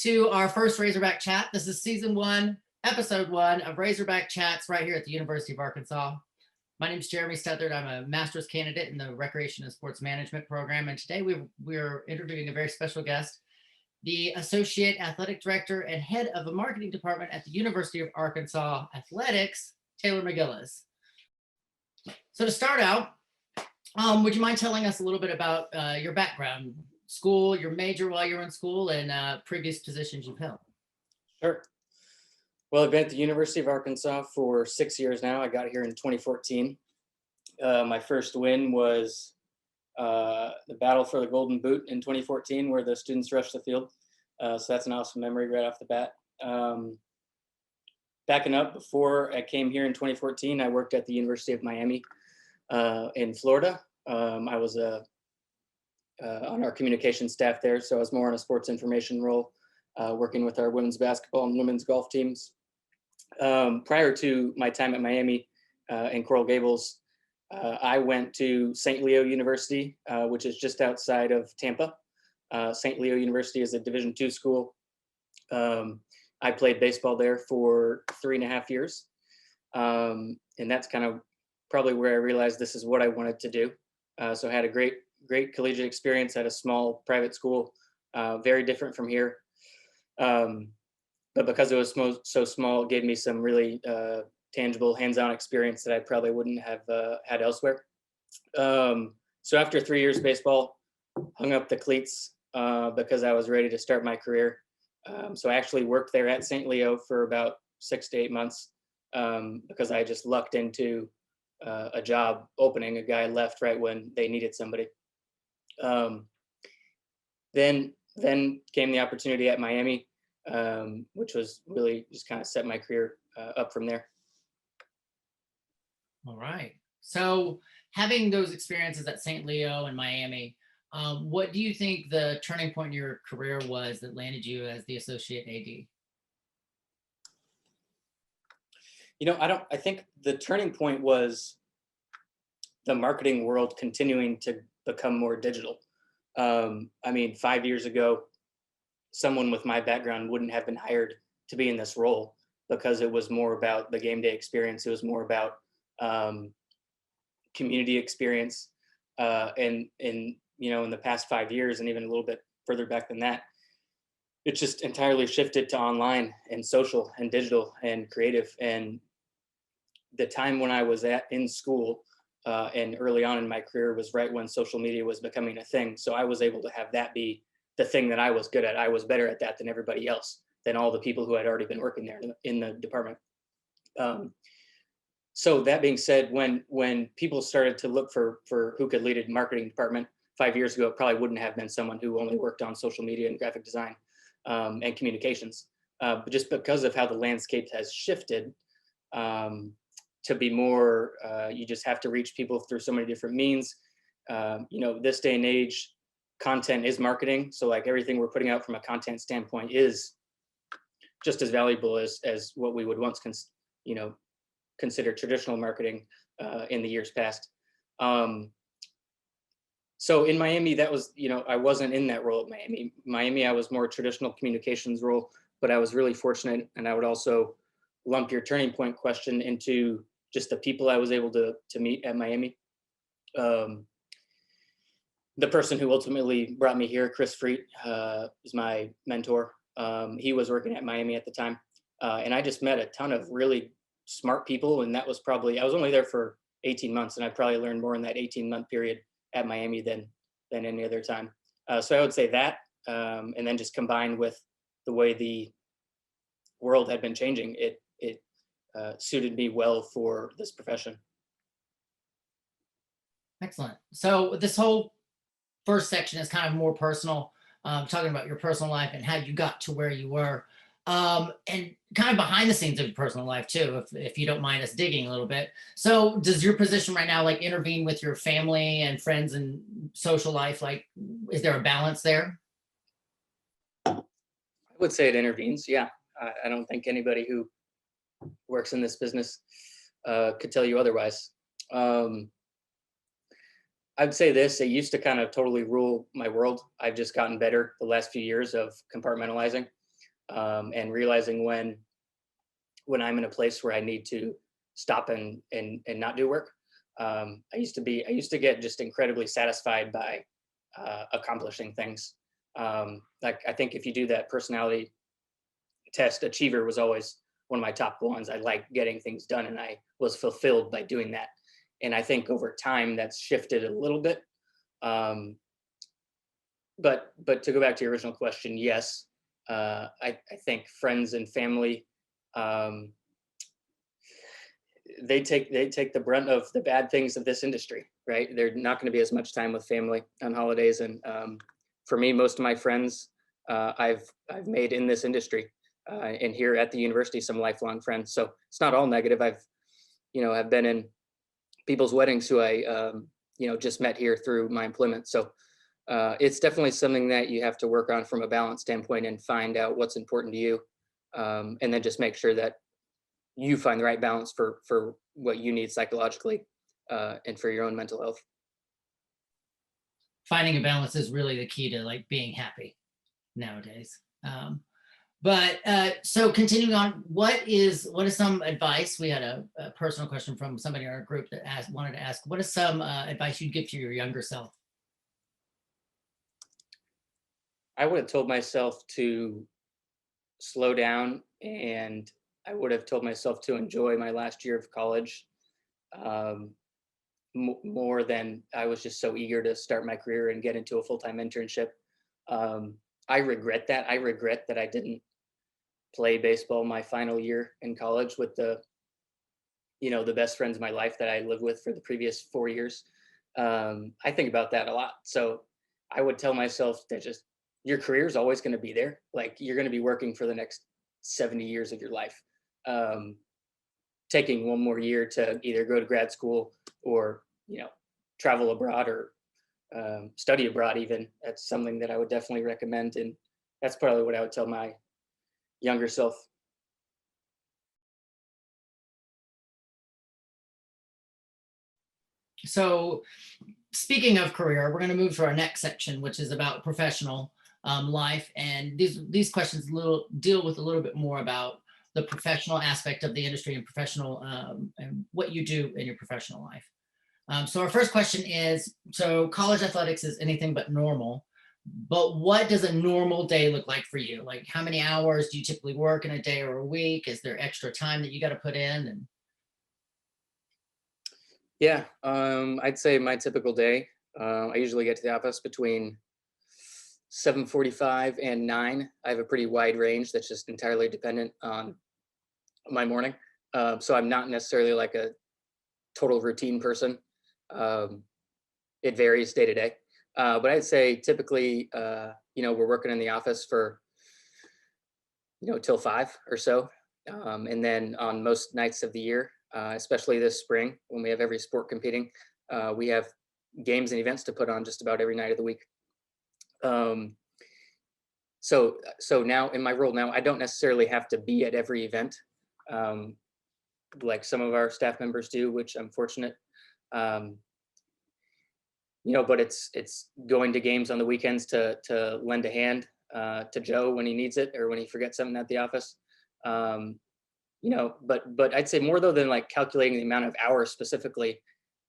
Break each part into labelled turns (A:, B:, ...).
A: to our first Razorback Chat. This is season 1, episode 1 of Razorback Chats right here at the University of Arkansas. My name is Jeremy Stuthard. I'm a master's candidate in the Recreation and Sports Management program. And today we're interviewing a very special guest, the Associate Athletic Director and Head of the Marketing Department at the University of Arkansas Athletics, Taylor McGillis. So to start out, would you mind telling us a little bit about your background, school, your major while you're in school, and previous positions you've held?
B: Sure. Well, I've been at the University of Arkansas for 6 years now. I got here in 2014. My first win was the battle for the Golden Boot in 2014, where the students rushed the field. So that's an awesome memory right off the bat. Backing up, before I came here in 2014, I worked at the University of Miami in Florida. I was on our communication staff there, so I was more on a sports information role, working with our women's basketball and women's golf teams. Prior to my time at Miami in Coral Gables, I went to St. Leo University, which is just outside of Tampa. St. Leo University is a Division II school. I played baseball there for 3.5 years. And that's kind of probably where I realized this is what I wanted to do. So I had a great collegiate experience at a small private school, very different from here. But because it was so small, it gave me some really tangible hands-on experience that I probably wouldn't have had elsewhere. So after 3 years baseball, hung up the cleats because I was ready to start my career. So I actually worked there at St. Leo for about 6 to 8 months because I just lucked into a job opening. A guy left right when they needed somebody. Then came the opportunity at Miami, which was really just kind of set my career up from there.
A: All right. So having those experiences at St. Leo and Miami, what do you think the turning point in your career was that landed you as the associate AD?
B: I think the turning point was the marketing world continuing to become more digital. 5 years ago, someone with my background wouldn't have been hired to be in this role because it was more about the game day experience. It was more about community experience. And in the past 5 years, and even a little bit further back than that, it just entirely shifted to online and social and digital and creative. And the time when I was in school and early on in my career was right when social media was becoming a thing. So I was able to have that be the thing that I was good at. I was better at that than everybody else, than all the people who had already been working there in the department. So that being said, when people started to look for who could lead a marketing department 5 years ago, it probably wouldn't have been someone who only worked on social media and graphic design and communications. But just because of how the landscape has shifted to be more, you just have to reach people through so many different means. This day and age, content is marketing. So like everything we're putting out from a content standpoint is just as valuable as what we would once consider traditional marketing in the years past. So in Miami, that was, I wasn't in that role at Miami. Miami, I was more traditional communications role, but I was really fortunate. And I would also lump your turning point question into just the people I was able to meet at Miami. The person who ultimately brought me here, Chris Freet, is my mentor. He was working at Miami at the time. And I just met a ton of really smart people. And that was I was only there for 18 months, and I probably learned more in that 18-month period at Miami than any other time. So I would say that, and then just combined with the way the world had been changing, it suited me well for this profession.
A: Excellent. So this whole first section is kind of more personal, talking about your personal life and how you got to where you were, and kind of behind the scenes of your personal life too, if you don't mind us digging a little bit. So does your position right now like intervene with your family and friends and social life? Like, is there a balance there?
B: I would say it intervenes. Yeah. I don't think anybody who works in this business could tell you otherwise. I'd say this, it used to kind of totally rule my world. I've just gotten better the last few years of compartmentalizing. and realizing when I'm in a place where I need to stop and not do work. I used to get just incredibly satisfied by accomplishing things. Like I think if you do that personality test, achiever was always one of my top ones. I like getting things done, and I was fulfilled by doing that. And I think over time that's shifted a little bit. Um, but to go back to your original question, yes, I think friends and family, um, they take the brunt of the bad things of this industry, right? They're not going to be as much time with family on holidays, and for me, most of my friends I've made in this industry, and here at the university, some lifelong friends. So it's not all negative. I've been in people's weddings who I just met here through my employment. So it's definitely something that you have to work on from a balance standpoint and find out what's important to you, and then just make sure that you find the right balance for what you need psychologically, and for your own mental health.
A: Finding a balance is really the key to like being happy nowadays. So continuing on, what is some advice? We had a personal question from somebody in our group that wanted to ask, what is some advice you'd give to your younger self?
B: I would have told myself to slow down, and I would have told myself to enjoy my last year of college, um, more than I was just so eager to start my career and get into a full-time internship. Um, I regret that. I regret that I didn't play baseball my final year in college with the best friends of my life that I lived with for the previous 4 years. I think about that a lot. So I would tell myself that just your career is always going to be there. Like you're going to be working for the next 70 years of your life. Um, Taking one more year to either go to grad school or travel abroad or study abroad, even, that's something that I would definitely recommend, and that's probably what I would tell my younger self.
A: So speaking of career, we're going to move to our next section, which is about professional life. And these questions deal with a little bit more about the professional aspect of the industry and professional and what you do in your professional life. So our first question is, so college athletics is anything but normal, but what does a normal day look like for you? Like how many hours do you typically work in a day or a week? Is there extra time that you got to put in? And
B: Yeah, I'd say my typical day, I usually get to the office between 7:45 and 9. I have a pretty wide range that's just entirely dependent on my morning. So I'm not necessarily like a total routine person. Um, it varies day to day. But I'd say typically, we're working in the office for, till 5 or so. And then on most nights of the year, especially this spring when we have every sport competing, we have games and events to put on just about every night of the week. Um, so now in my role now, I don't necessarily have to be at every event, um, like some of our staff members do, which I'm fortunate. Um, but it's going to games on the weekends to lend a hand to Joe when he needs it or when he forgets something at the office. But I'd say more though than like calculating the amount of hours specifically,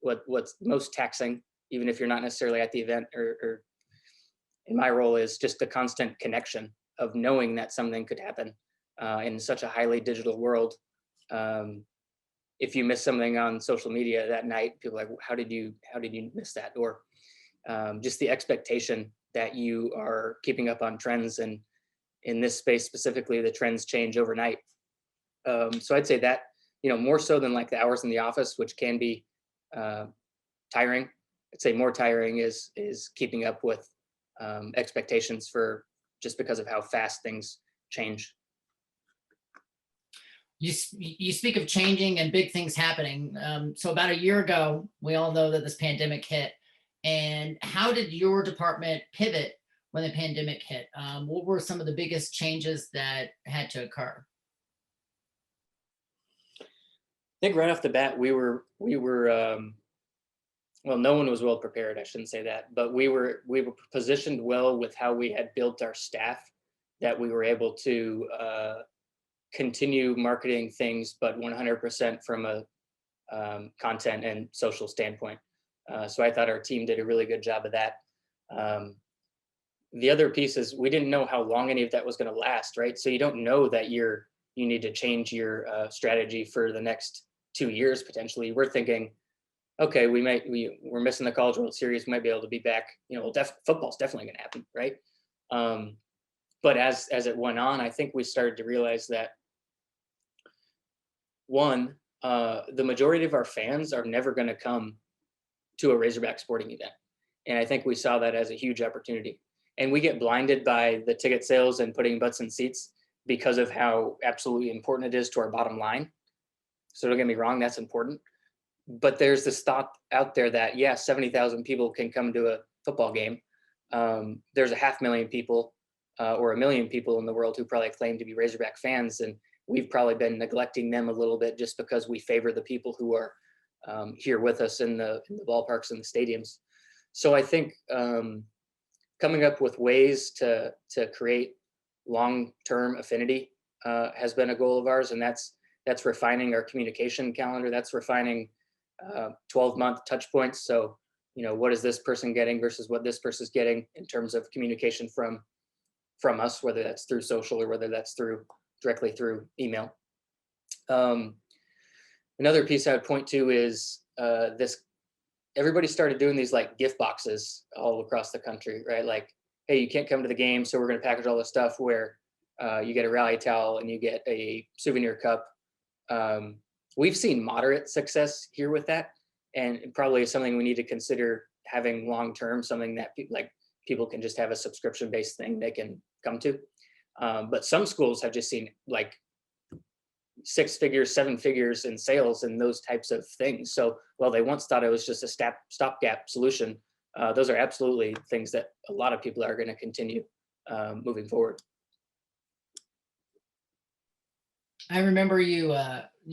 B: what's most taxing, even if you're not necessarily at the event or in my role, is just the constant connection of knowing that something could happen in such a highly digital world. If you miss something on social media that night, people are like, how did you miss that? Or just the expectation that you are keeping up on trends, and in this space specifically, the trends change overnight. So I'd say that, more so than like the hours in the office, which can be tiring. I'd say more tiring is keeping up with expectations for just because of how fast things change.
A: you speak of changing and big things happening. So about a year ago, we all know that this pandemic hit. And how did your department pivot when the pandemic hit? What were some of the biggest changes that had to occur?
B: I think right off the bat, we were well, no one was well prepared. I shouldn't say that, but we were positioned well with how we had built our staff that we were able to continue marketing things, but 100% from a content and social standpoint. So I thought our team did a really good job of that. The other piece is we didn't know how long any of that was going to last, right? So you don't know that you need to change your strategy for the next 2 years potentially. We're thinking, okay, we're missing the College World Series. We might be able to be back. Football's definitely going to happen, right? But as it went on, I think we started to realize that one, the majority of our fans are never going to come to a Razorback sporting event, and I think we saw that as a huge opportunity. And we get blinded by the ticket sales and putting butts in seats because of how absolutely important it is to our bottom line. So don't get me wrong, that's important. But there's this thought out there that, yeah, 70,000 people can come to a football game. There's 500,000 people or 1 million people in the world who probably claim to be Razorback fans. And we've probably been neglecting them a little bit just because we favor the people who are here with us in the ballparks and the stadiums. So I think coming up with ways to create long-term affinity has been a goal of ours, and that's refining our communication calendar. That's refining 12-month touch points. So, what is this person getting versus what this person is getting in terms of communication from us, whether that's through social or whether that's directly through email. Another piece I would point to is everybody started doing these like gift boxes all across the country, right? Like, hey, you can't come to the game, so we're going to package all this stuff where you get a rally towel and you get a souvenir cup. We've seen moderate success here with that, and probably something we need to consider having long-term, something that people can just have a subscription-based thing they can come to. But some schools have just seen like 6 figures, 7 figures in sales and those types of things. So while they once thought it was just a stopgap solution, those are absolutely things that a lot of people are going to continue moving forward.
A: I remember you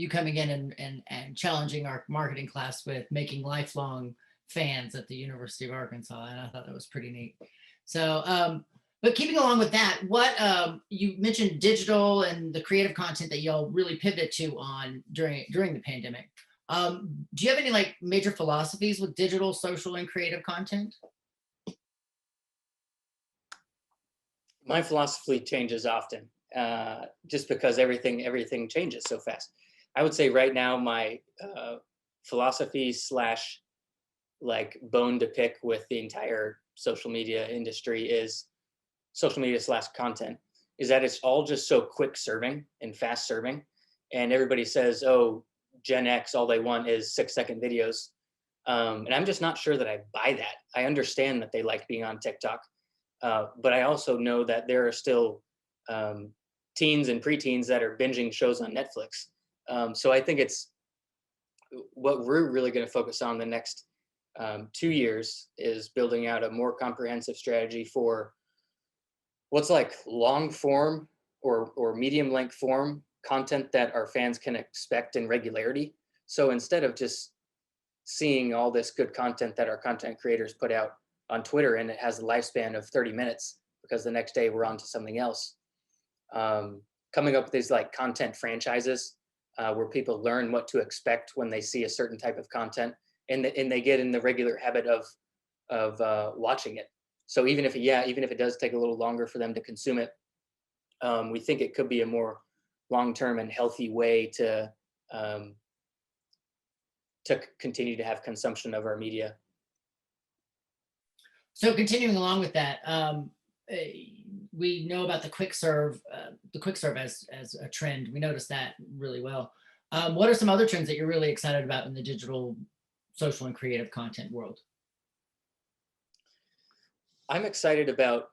A: coming in and challenging our marketing class with making lifelong fans at the University of Arkansas, and I thought that was pretty neat. So, but keeping along with that, what you mentioned digital and the creative content that y'all really pivoted to on during the pandemic. Do you have any like major philosophies with digital, social, and creative content?
B: My philosophy changes often, just because everything changes so fast. I would say right now my philosophy / like bone to pick with the entire social media industry is social media / content is that it's all just so quick serving and fast serving. And everybody says, oh, Gen X, all they want is 6-second videos. And I'm just not sure that I buy that. I understand that they like being on TikTok. But I also know that there are still teens and preteens that are binging shows on Netflix. So I think it's what we're really going to focus on the next 2 years is building out a more comprehensive strategy for what's like long form or medium length form content that our fans can expect in regularity. So instead of just seeing all this good content that our content creators put out on Twitter and it has a lifespan of 30 minutes because the next day we're on to something else, coming up with these like content franchises where people learn what to expect when they see a certain type of content and they get in the regular habit of watching it. So even if it does take a little longer for them to consume it, we think it could be a more long-term and healthy way to continue to have consumption of our media.
A: So continuing along with that, we know about the quick serve as a trend. We noticed that really well. What are some other trends that you're really excited about in the digital, social, and creative content world?
B: I'm excited about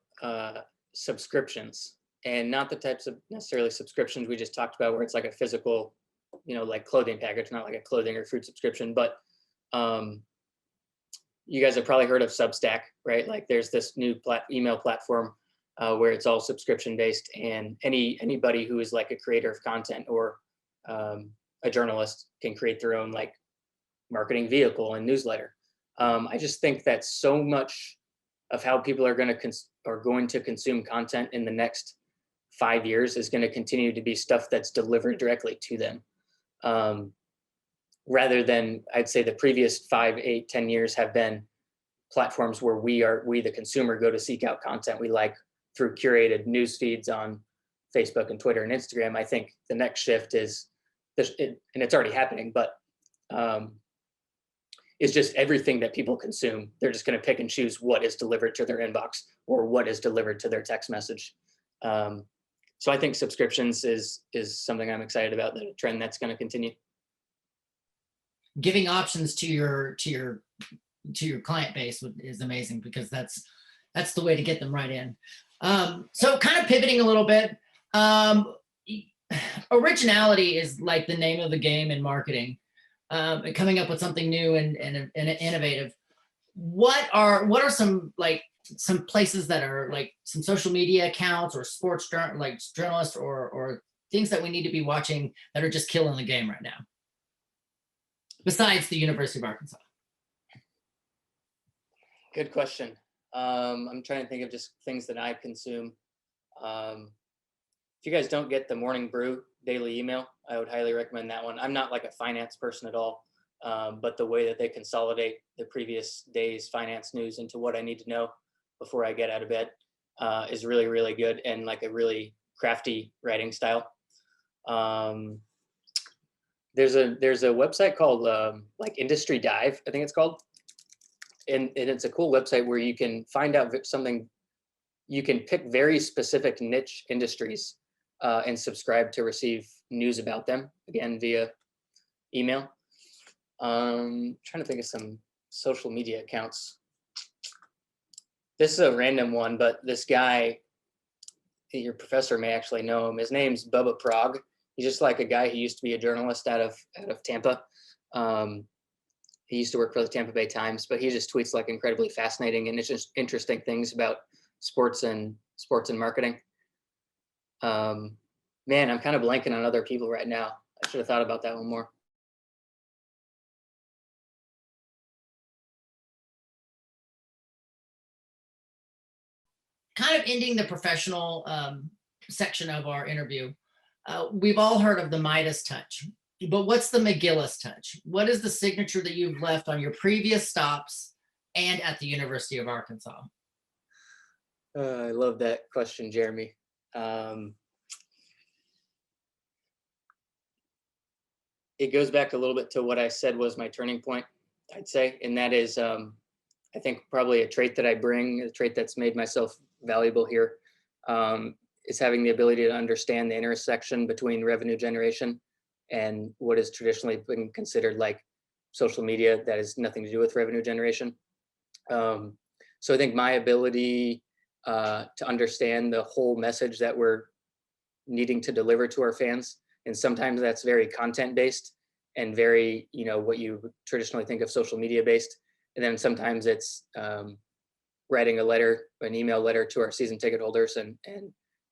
B: subscriptions, and not the types of necessarily subscriptions we just talked about where it's like a physical, like clothing package, not like a clothing or food subscription, but you guys have probably heard of Substack, right? Like there's this new email platform where it's all subscription based, and anybody who is like a creator of content or a journalist can create their own like marketing vehicle and newsletter. I just think that so much of how people are going to consume content in the next 5 years is going to continue to be stuff that's delivered directly to them. Rather than, I'd say the previous 5, 8, 10 years have been platforms where we the consumer go to seek out content we like through curated news feeds on Facebook and Twitter and Instagram. I think the next shift is this, and it's already happening, but it's just everything that people consume. They're just going to pick and choose what is delivered to their inbox or what is delivered to their text message. So I think subscriptions is something I'm excited about, the trend that's going to continue.
A: Giving options to your client base is amazing, because that's the way to get them right in. So kind of pivoting a little bit, originality is like the name of the game in marketing, and coming up with something new and innovative. What are some places that are like some social media accounts or sports journalists or things that we need to be watching that are just killing the game right now, besides the University of Arkansas?
B: Good question. I'm trying to think of just things that I consume. If you guys don't get the Morning Brew daily email, I would highly recommend that one. I'm not like a finance person at all, but the way that they consolidate the previous day's finance news into what I need to know before I get out of bed is really, really good, and like a really crafty writing style. There's a website called like Industry Dive, I think it's called. And it's a cool website where you can find out something, you can pick very specific niche industries and subscribe to receive news about them, again, via email. Trying to think of some social media accounts. This is a random one, but this guy, your professor may actually know him. His name's Bubba Prague. He's just like a guy who used to be a journalist out of Tampa. He used to work for the Tampa Bay Times, but he just tweets like incredibly fascinating and it's just interesting things about sports and marketing. Man, I'm kind of blanking on other people right now. I should have thought about that one more.
A: Kind of ending the professional section of our interview. We've all heard of the Midas touch, but what's the McGillis touch? What is the signature that you've left on your previous stops and at the University of Arkansas?
B: I love that question, Jeremy. It goes back a little bit to what I said was my turning point, I'd say, and that is, I think probably a trait that I bring, a trait that's made myself valuable here, is having the ability to understand the intersection between revenue generation and what is traditionally been considered like social media that has nothing to do with revenue generation. So I think my ability to understand the whole message that we're needing to deliver to our fans, and sometimes that's very content based and very, what you traditionally think of social media based. And then sometimes it's writing an email letter to our season ticket holders and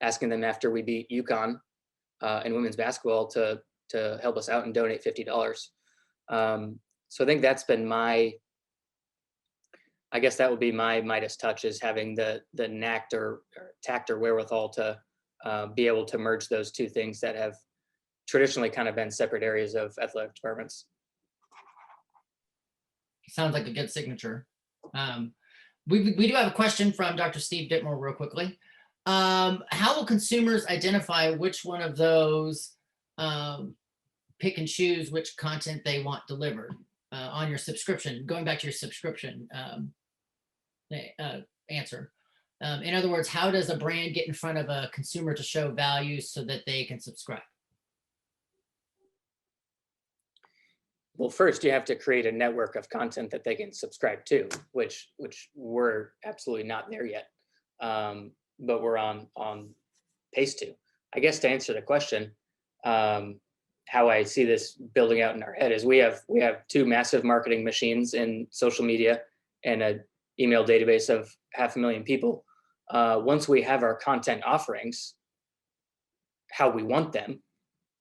B: asking them after we beat UConn in women's basketball to help us out and donate $50. So I think that's been I guess that would be my Midas touch, is having the knack or tact or wherewithal to be able to merge those two things that have traditionally kind of been separate areas of athletic departments.
A: Sounds like a good signature. We do have a question from Dr. Steve Dittmore real quickly. How will consumers identify which one of those pick and choose which content they want delivered on your subscription? Going back to your subscription answer. In other words, how does a brand get in front of a consumer to show value so that they can subscribe?
B: Well, first you have to create a network of content that they can subscribe to, which we're absolutely not there yet, but we're on pace to. I guess to answer the question, how I see this building out in our head is we have two massive marketing machines in social media and an email database of 500,000 people. Once we have our content offerings, how we want them,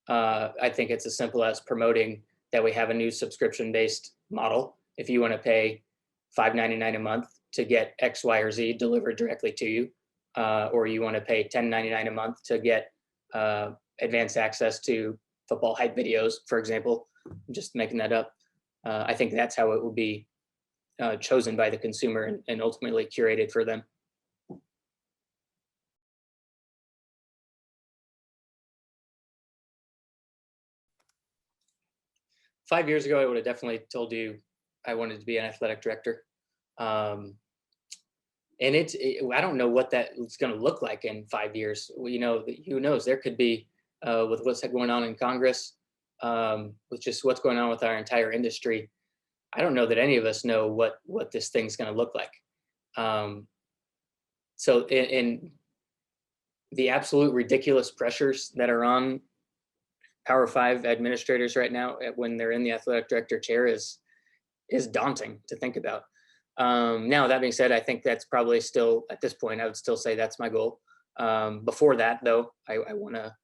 B: I think it's as simple as promoting that we have a new subscription-based model. If you want to pay $5.99 a month to get X, Y, or Z delivered directly to you, or you want to pay $10.99 a month to get advanced access to football hype videos, for example. I'm just making that up. I think that's how it will be chosen by the consumer and ultimately curated for them. Five years ago, I would have definitely told you I wanted to be an athletic director. And I don't know what that's going to look like in 5 years. Well, who knows? There could be, with what's going on in Congress, with just what's going on with our entire industry. I don't know that any of us know what this thing's going to look like. So in the absolute ridiculous pressures that are on Power 5 administrators right now when they're in the athletic director chair is daunting to think about. Now, that being said, I think that's probably still, at this point, I would still say that's my goal. Before that, though, I want to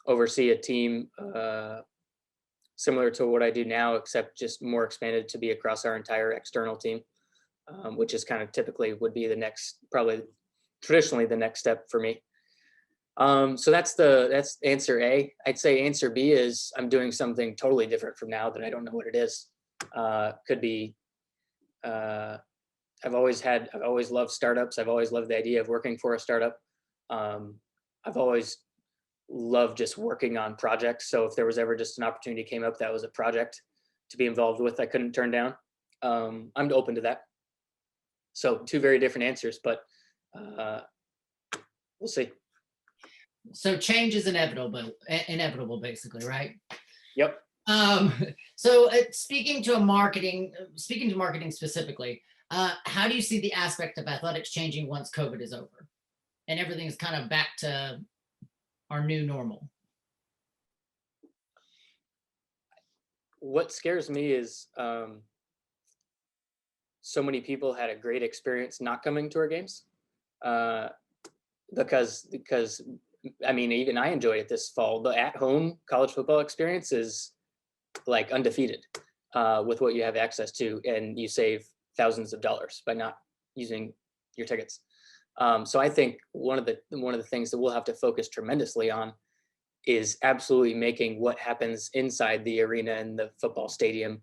B: oversee a team similar to what I do now, except just more expanded to be across our entire external team, which is kind of typically would be the next, probably traditionally the next step for me. So that's answer A. I'd say answer B is I'm doing something totally different from now that I don't know what it is. Could be, I've always loved startups. I've always loved the idea of working for a startup. I've always loved just working on projects. So if there was ever just an opportunity came up that was a project to be involved with, I couldn't turn down. I'm open to that. So two very different answers, but we'll see.
A: So change is inevitable, basically, right?
B: Yep.
A: So speaking to marketing specifically, how do you see the aspect of athletics changing once COVID is over and everything is kind of back to our new normal?
B: What scares me is so many people had a great experience not coming to our games because I mean, even I enjoyed it this fall. The at-home college football experience is like undefeated with what you have access to, and you save thousands of dollars by not using your tickets. So I think one of the things that we'll have to focus tremendously on is absolutely making what happens inside the arena and the football stadium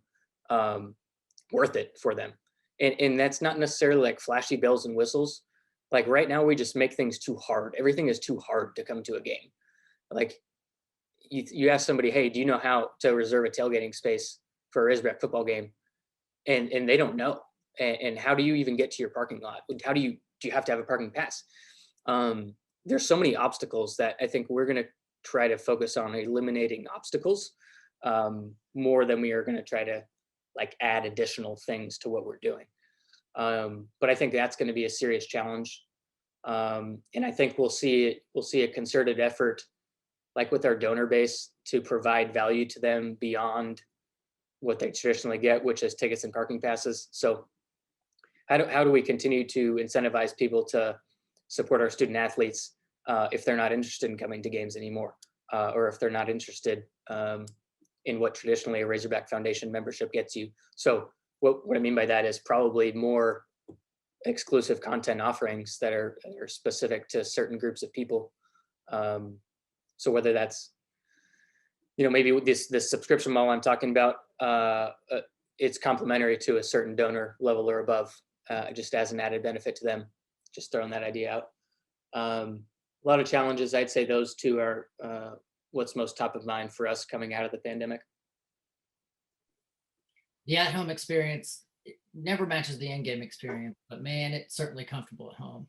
B: worth it for them. And that's not necessarily like flashy bells and whistles. Like right now, we just make things too hard. Everything is too hard to come to a game. Like you ask somebody, hey, do you know how to reserve a tailgating space for a Razorback football game? And they don't know. And how do you even get to your parking lot? Do you have to have a parking pass? There's so many obstacles that I think we're going to try to focus on eliminating obstacles more than we are going to try to like add additional things to what we're doing. But I think that's going to be a serious challenge. And I think we'll see a concerted effort, like with our donor base, to provide value to them beyond what they traditionally get, which is tickets and parking passes. So how do we continue to incentivize people to support our student athletes if they're not interested in coming to games anymore, or if they're not interested in what traditionally a Razorback Foundation membership gets you? So what I mean by that is probably more exclusive content offerings that are specific to certain groups of people. So whether that's, maybe this subscription model I'm talking about, it's complementary to a certain donor level or above, just as an added benefit to them. Just throwing that idea out. A lot of challenges. I'd say those two are what's most top of mind for us coming out of the pandemic.
A: The at-home experience never matches the in-game experience, but man, it's certainly comfortable at home.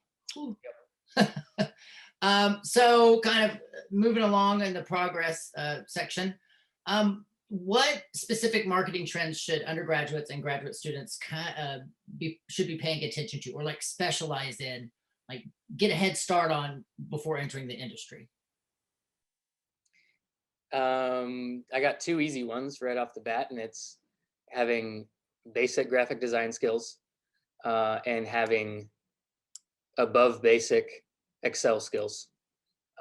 A: So kind of moving along in the progress section, what specific marketing trends should undergraduates and graduate students should be paying attention to, or like specialize in, like get a head start on before entering the industry?
B: I got two easy ones right off the bat, and it's having basic graphic design skills and having above basic Excel skills.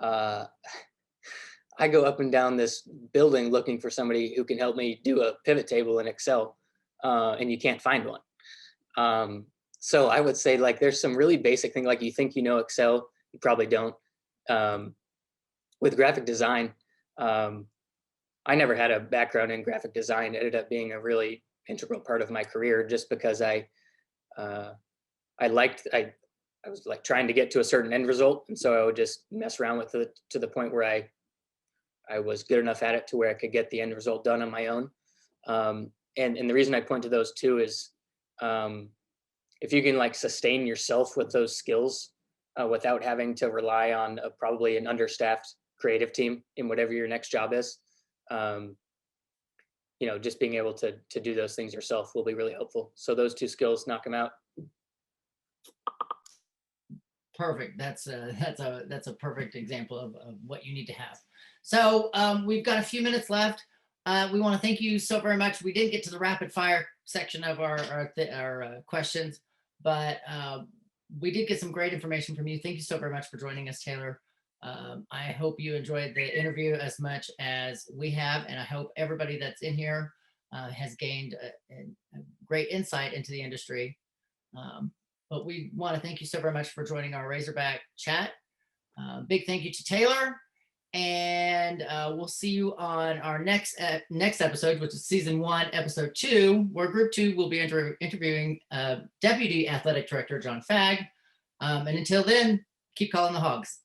B: I go up and down this building looking for somebody who can help me do a pivot table in Excel, and you can't find one. So I would say like there's some really basic thing, like you think you know Excel, you probably don't. With graphic design, I never had a background in graphic design. It ended up being a really integral part of my career just because uh, I was like trying to get to a certain end result, and so I would just mess around with it to the point where I was good enough at it to where I could get the end result done on my own. And the reason I point to those two is um, if you can like sustain yourself with those skills without having to rely on probably an understaffed creative team in whatever your next job is, um, just being able to do those things yourself will be really helpful. So those two skills, knock them out.
A: Perfect. That's a perfect example of what you need to have. So we've got a few minutes left. We want to thank you so very much. We didn't get to the rapid fire section of our questions, but we did get some great information from you. Thank you so very much for joining us, Taylor. I hope you enjoyed the interview as much as we have, and I hope everybody that's in here has gained a great insight into the industry. But we want to thank you so very much for joining our Razorback chat. Big thank you to Taylor, and we'll see you on our next episode, which is season 1, episode 2, where group 2 will be interviewing Deputy Athletic Director John Fagg. And until then, keep calling the hogs.